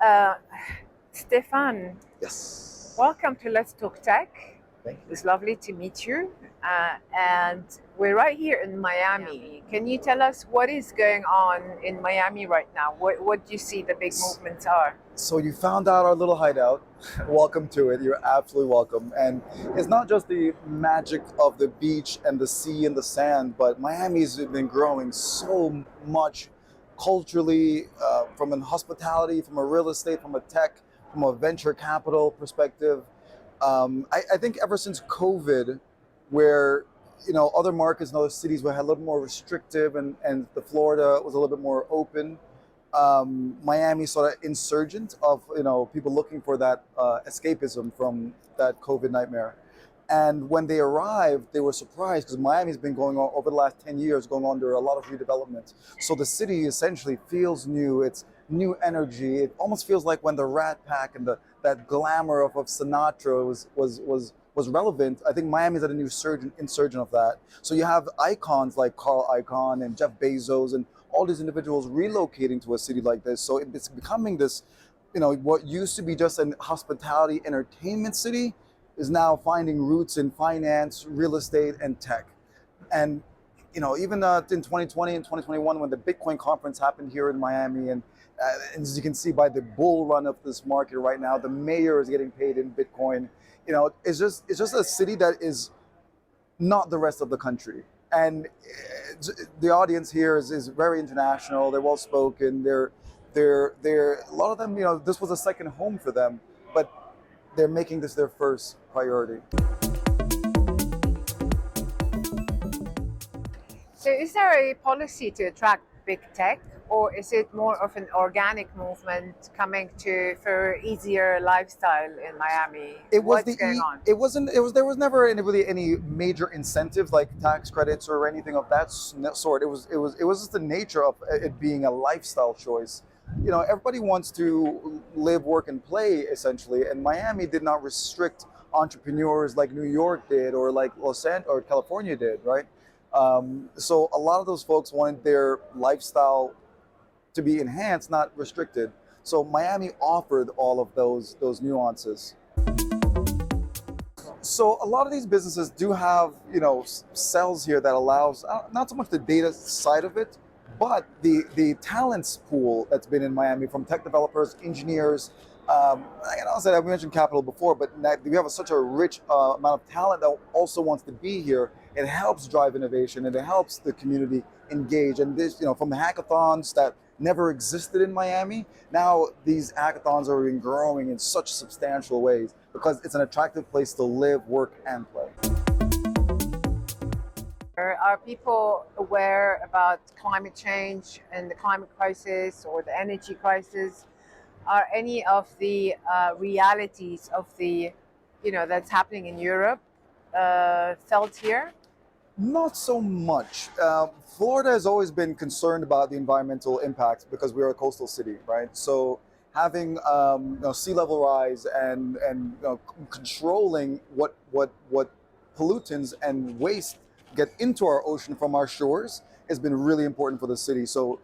Uh, Stefan, Yes. welcome to Let's Talk Tech. Thank you. It's lovely to meet you. And we're right here in Miami. Can you tell us what is going on in Miami right now? What do you see the big movements are? So you found out our little hideout. Welcome to it. You're absolutely welcome. And it's not just the magic of the beach and the sea and the sand, but Miami's been growing so much culturally, from a hospitality, from a real estate, from a tech, from a venture capital perspective. I think ever since COVID, where other markets and other cities were had a little more restrictive, and the Florida was a little bit more open. Miami sort of insurgent of people looking for that escapism from that COVID nightmare. And when they arrived, they were surprised because Miami's been going on over the last 10 years, going under a lot of redevelopment. So the city essentially feels new. It's new energy. It almost feels like when the Rat Pack and that glamour of Sinatra was relevant. I think Miami's at a new insurgent of that. So you have icons like Carl Icahn and Jeff Bezos and all these individuals relocating to a city like this. So it's becoming this, what used to be just an hospitality entertainment city is now finding roots in finance, real estate, and tech. And even in 2020 and 2021, when the Bitcoin conference happened here in Miami, and as you can see by the bull run of this market right now, the mayor is getting paid in Bitcoin. It's just a city that is not the rest of the country. And the audience here is very international. They're well spoken. They're a lot of them. This was a second home for them, but they're making this their first priority. So, is there a policy to attract big tech, or is it more of an organic movement coming to for easier lifestyle in Miami? It was What's going on? it wasn't it was There was never really any major incentives like tax credits or anything of that sort. It was just the nature of it being a lifestyle choice. Everybody wants to live, work, and play essentially, and Miami did not restrict entrepreneurs like New York did, or like Los Angeles or California did, right? So a lot of those folks wanted their lifestyle to be enhanced, not restricted. So Miami offered all of those nuances. So a lot of these businesses do have cells here that allows not so much the data side of it, but the talents pool that's been in Miami from tech developers, engineers. And also, I mentioned capital before, but we have such a rich amount of talent that also wants to be here. It helps drive innovation, and it helps the community engage. And this, from the hackathons that never existed in Miami, now these hackathons are been growing in such substantial ways because it's an attractive place to live, work, and play. Are people aware about climate change and the climate crisis or the energy crisis? Are any of the realities of that's happening in Europe felt here? Not so much. Florida has always been concerned about the environmental impacts because we're a coastal city, right? So having sea level rise and controlling what pollutants and waste get into our ocean from our shores has been really important for the city. So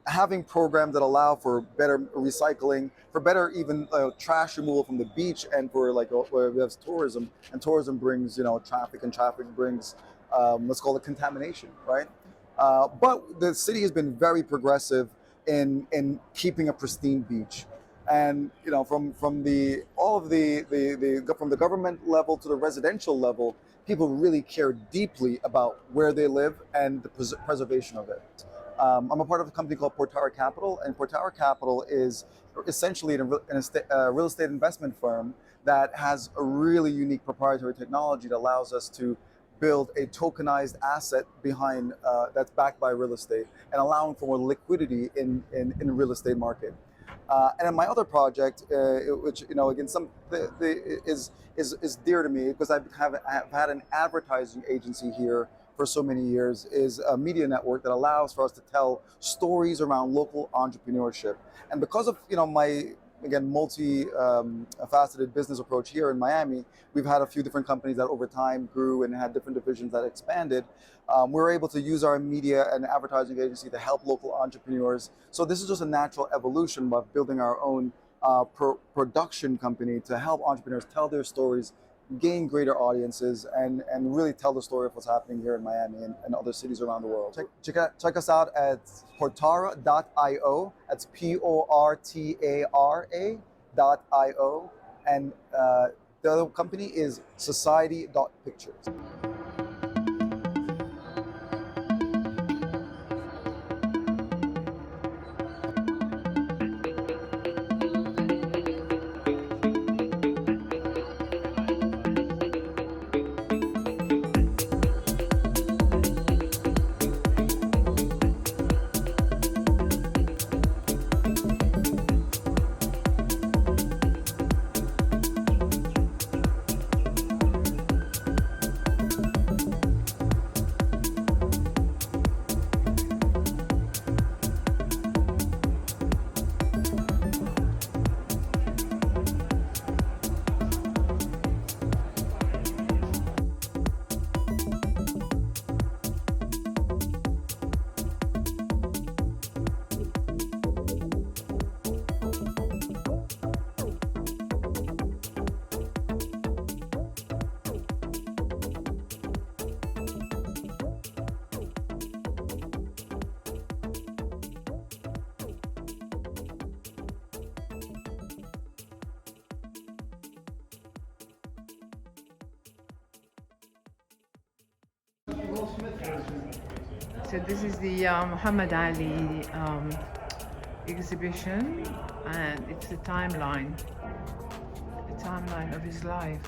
having programs that allow for better recycling, for better even trash removal from the beach, and for where we have tourism, and tourism brings traffic, and traffic brings let's call it contamination, right? But the city has been very progressive in keeping a pristine beach, and from the all of the from the government level to the residential level, people really care deeply about where they live and the preservation of it. I'm a part of a company called Portara Capital, and Portara Capital is essentially a real estate investment firm that has a really unique proprietary technology that allows us to build a tokenized asset behind that's backed by real estate and allowing for more liquidity in the real estate market. And then my other project, which again is dear to me because I've had an advertising agency here for so many years, is a media network that allows for us to tell stories around local entrepreneurship. And because of my again multi-faceted business approach here in Miami, we've had a few different companies that over time grew and had different divisions that expanded. We're able to use our media and advertising agency to help local entrepreneurs. So this is just a natural evolution of building our own production company to help entrepreneurs tell their stories, gain greater audiences, and really tell the story of what's happening here in Miami and other cities around the world. Check us out at portara.io. That's portara.io. And the other company is society.pictures. So this is the Muhammad Ali exhibition, and it's the timeline of his life.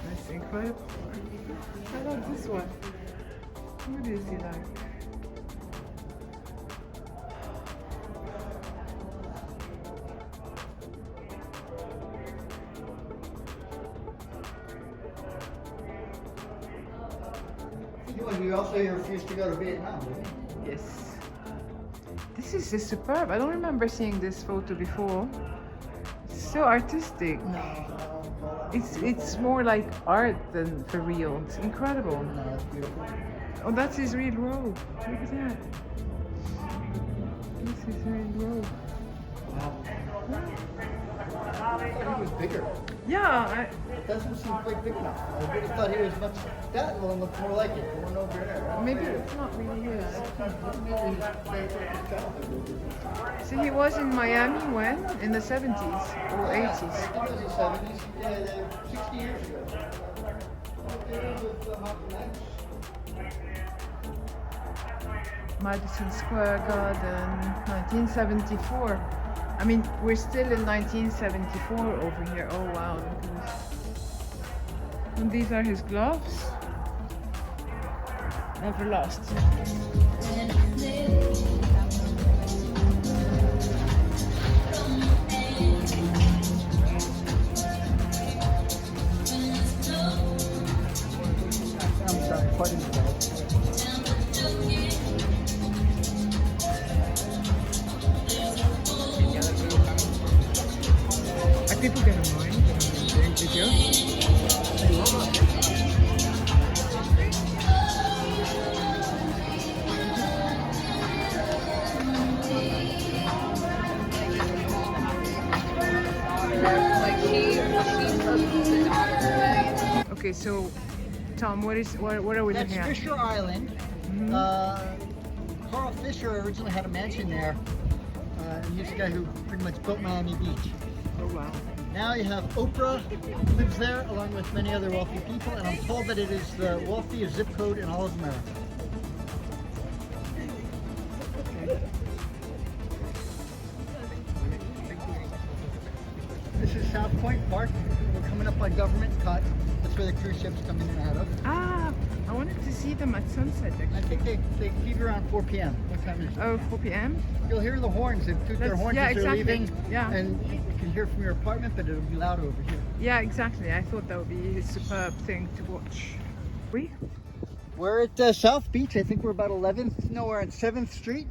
That's incredible. I like this one. What is he like? You also refused to go to Vietnam, didn't you? Yes. This is superb. I don't remember seeing this photo before. It's so artistic. No. It's more like art than for real. It's incredible. No, that's beautiful. Oh, that's his real robe. Look at that. This is his real robe. Wow. I thought he was bigger. Yeah, It doesn't seem quite big enough. I really thought he was much. That one looked more like it. The one over there. maybe it's not really his. Maybe his childhood. See, he was in Miami when? In the 70s or 80s. I think it was the 70s. Yeah, 60 years ago. Madison Square Garden, 1974. I mean, we're still in 1974 over here. Oh wow, look at this. And these are his gloves. Never lost. I'm sorry, pardon me. Are people getting annoying doing videos? Okay, so Tom, what are we That's looking at? Fisher Island. Carl Fisher originally had a mansion there. And he's the guy who pretty much built Miami Beach. Oh wow. Now you have Oprah lives there along with many other wealthy people, and I'm told that it is the wealthiest zip code in all of America. This is South Point Park. We're coming up on Government Cut. That's where the cruise ships come in and out of. Ah, I wanted to see them at sunset I actually. think they leave around 4 p.m. What time is it? Oh, 4 p.m. You'll hear the horns. They toot their That's- horns yeah, as they're exactly. leaving. Yeah. And you can hear from your apartment, but it'll be loud over here. Yeah, exactly. I thought that would be a superb thing to watch. We're at South Beach. I think we're about 11th. No, we're on 7th Street.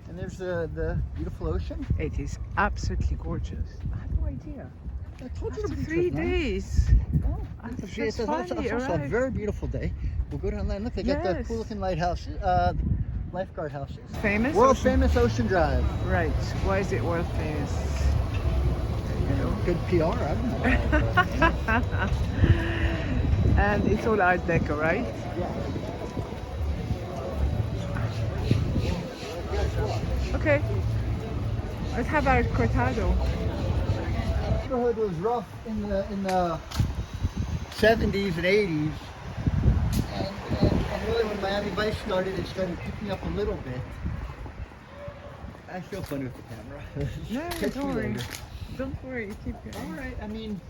And there's the beautiful ocean. It is absolutely gorgeous. I had no idea. I told you After the beach 3 was nice. days. Oh, That's it's also a finally very arrived. beautiful day. We'll go down there and look. They got the Yes. cool looking lighthouse, lifeguard houses. Famous? World Ocean- famous Ocean Drive. Right. Why is it world famous? There you go. Good PR, I don't know. And it's all Art Deco, right? Okay. Let's have our cortado. The neighborhood was rough in the 70s and 80s, and really when Miami Vice started, it started picking up a little bit. I feel funny with the camera. No, Catch me don't worry. later. Don't worry, you keep All going. right, I mean,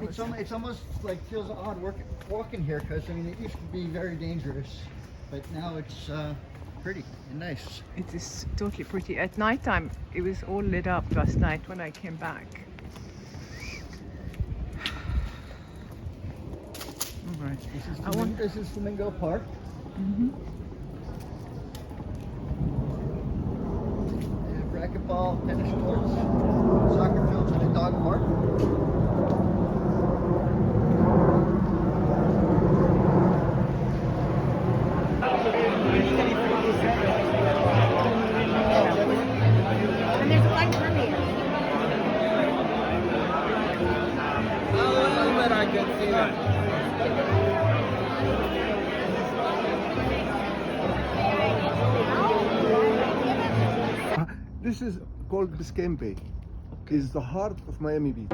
it's almost like feels odd walking here because I mean it used to be very dangerous, but now it's pretty and nice. It is totally pretty. At nighttime, it was all lit up last night when I came back. All right. This is Flamingo Park. Mhm. They have racquetball, tennis courts, soccer fields, and a dog park. And there's a white mermaid. This is called Biscayne Bay. It's the heart of Miami Beach.